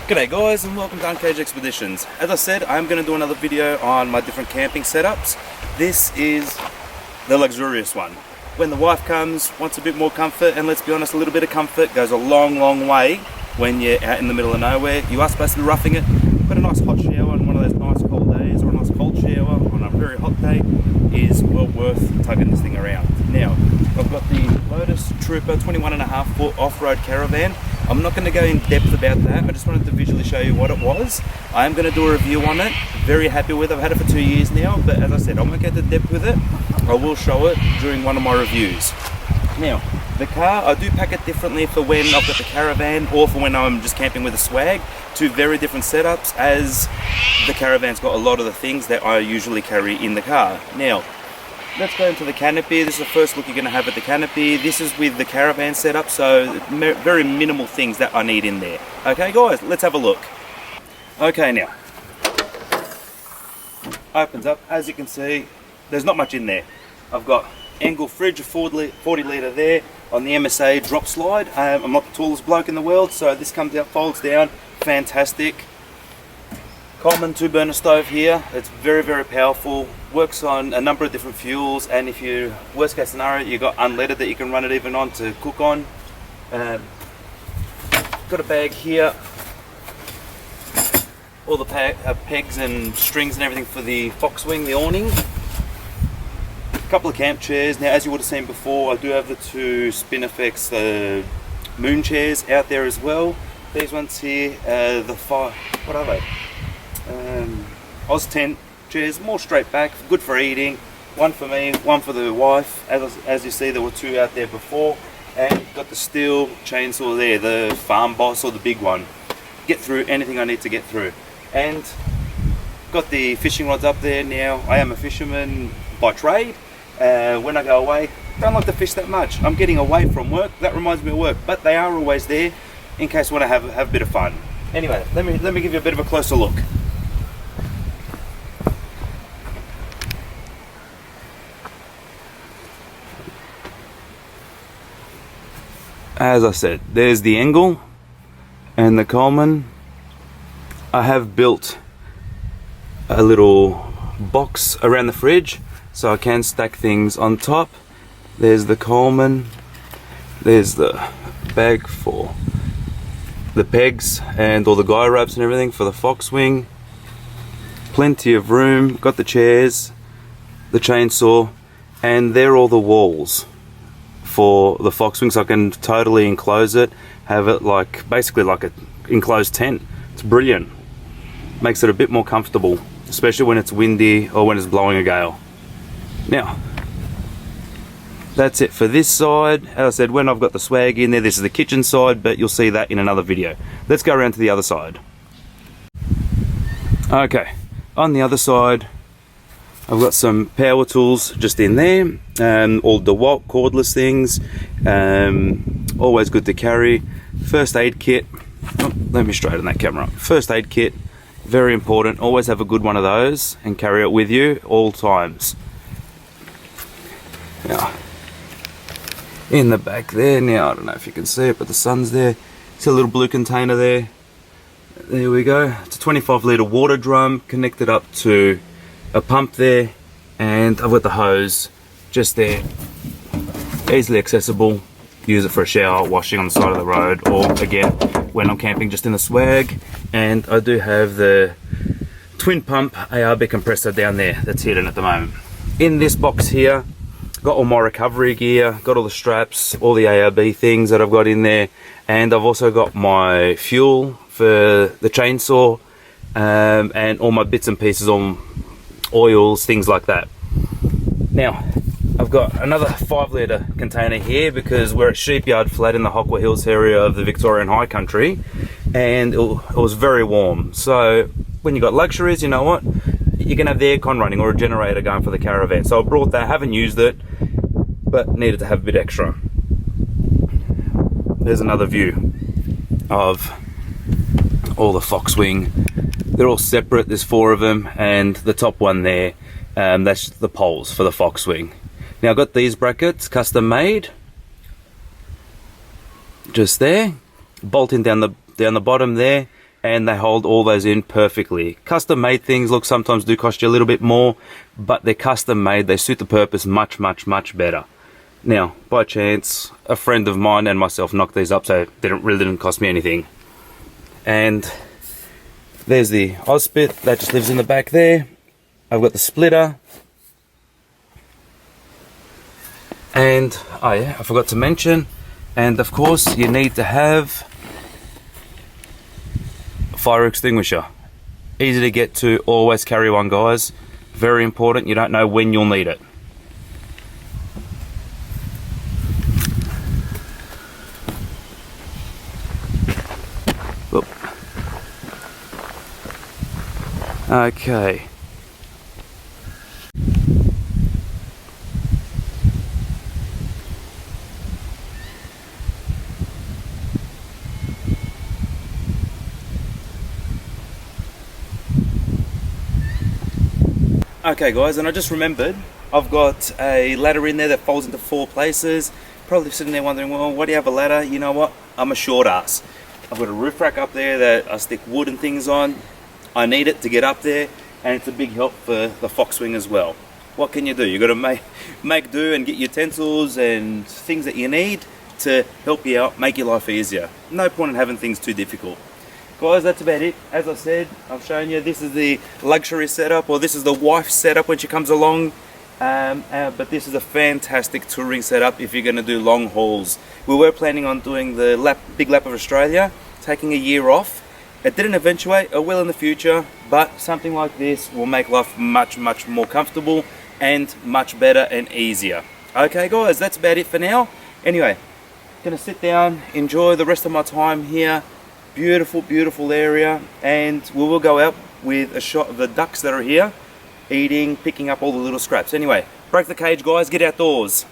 G'day guys and welcome to Uncaged Expeditions. As I said, I'm going to do another video on my different camping setups. This is the luxurious one. When the wife comes, wants a bit more comfort, and let's be honest, a little bit of comfort goes a long way when you're out in the middle of nowhere. You are supposed to be roughing it, but a nice hot shower on one of those nice cold days, or a nice cold shower on a very hot day is well worth tugging this thing around. Now, I've got the Lotus Trooper 21.5 foot off-road caravan. I'm not going to go in depth about that, I just wanted to visually show you what it was. I am going to do a review on it, very happy with it. I've had it for 2 years now, but as I said, I won't get to depth with it. I will show it during one of my reviews. Now, the car, I do pack it differently for when I've got the caravan or for when I'm just camping with a swag. Two very different setups, as the caravan's got a lot of the things that I usually carry in the car. Now, let's go into the Canopy. This is the first look you're going to have at the Canopy. This is with the caravan setup, so very minimal things that I need in there. Okay guys, let's have a look. Okay, now, opens up. As you can see, there's not much in there. I've got angle fridge, a 40 litre there on the MSA drop slide. I'm not the tallest bloke in the world, so this comes out, folds down, fantastic. Common 2-burner stove here. It's very powerful, works on a number of different fuels, and if you, worst case scenario, you've got unleaded that you can run it even on to cook on. Got a bag here, all the pegs and strings and everything for the Foxwing, the awning. A couple of camp chairs. Now, as you would have seen before, I do have the two Spinifex moon chairs out there as well. These ones here, what are they? Oz tent chairs, more straight back, good for eating. One for me, one for the wife. As you see, there were two out there before. And got the steel chainsaw there, the Farm Boss or the big one. Get through anything I need to get through. And got the fishing rods up there. Now, I am a fisherman by trade. When I go away, don't like to fish that much. I'm getting away from work. That reminds me of work, but they are always there in case I want to have a bit of fun. Anyway, let me give you a bit of a closer look. As I said, there's the angle and the Coleman. I have built a little box around the fridge so I can stack things on top. There's the Coleman, there's the bag for the pegs and all the guy ropes and everything for the Foxwing. Plenty of room, got the chairs, the chainsaw, and there are all the walls for the Foxwing, so I can totally enclose it, have it like basically like an enclosed tent. It's brilliant, makes it a bit more comfortable, especially when it's windy or when it's blowing a gale. Now, that's it for this side. As I said, when I've got the swag in there, this is the kitchen side, but you'll see that in another video. Let's go around to the other side. Okay, on the other side, I've got some power tools just in there, all DeWalt cordless things, always good to carry. First aid kit, let me straighten that camera up. First aid kit, very important, always have a good one of those and carry it with you all times. Now, in the back there, now I don't know if you can see it, but the sun's there. It's a little blue container there. There we go. It's a 25 litre water drum connected up to a pump there, and I've got the hose just there, easily accessible. Use it for a shower, washing on the side of the road, or again when I'm camping just in the swag. And I do have the twin pump ARB compressor down there that's hidden at the moment. In this box here, got all my recovery gear, got all the straps, all the ARB things that I've got in there, and I've also got my fuel for the chainsaw, and all my bits and pieces on oils, things like that. Now, I've got another 5 litre container here because we're at Sheepyard Flat in the Hockwa Hills area of the Victorian High Country, and it was very warm. So when you got luxuries, you know what, you can have the aircon running or a generator going for the caravan. So I brought that, haven't used it, but needed to have a bit extra. There's another view of all the Foxwing. They're all separate, there's 4 of them, and the top one there, that's the poles for the Foxwing. Now I've got these brackets custom made, just there, bolting down the bottom there, and they hold all those in perfectly. Custom made things, look, sometimes do cost you a little bit more, but they're custom made, they suit the purpose much better. Now, by chance, a friend of mine and myself knocked these up, so it really didn't cost me anything. And there's the Ozpit, that just lives in the back there. I've got the splitter. And, oh yeah, I forgot to mention, and of course you need to have a fire extinguisher. Easy to get to, always carry one, guys. Very important, you don't know when you'll need it. Oop. Okay. Okay guys, and I just remembered I've got a ladder in there that folds into 4 places. Probably sitting there wondering, well, why do you have a ladder? You know what? I'm a short ass. I've got a roof rack up there that I stick wood and things on. I need it to get up there, and it's a big help for the fox wing as well. What can you do? You've got to make do and get utensils and things that you need to help you out, make your life easier. No point in having things too difficult. Guys, that's about it. As I said, I've shown you this is the luxury setup, or this is the wife's setup when she comes along. But this is a fantastic touring setup if you're going to do long hauls. We were planning on doing the big lap of Australia, taking a year off. It didn't eventuate, it will in the future, but something like this will make life much more comfortable and much better and easier. Okay guys, that's about it for now. Anyway, gonna sit down, enjoy the rest of my time here. Beautiful area, and we will go out with a shot of the ducks that are here eating, picking up all the little scraps. Anyway, break the cage guys, get outdoors.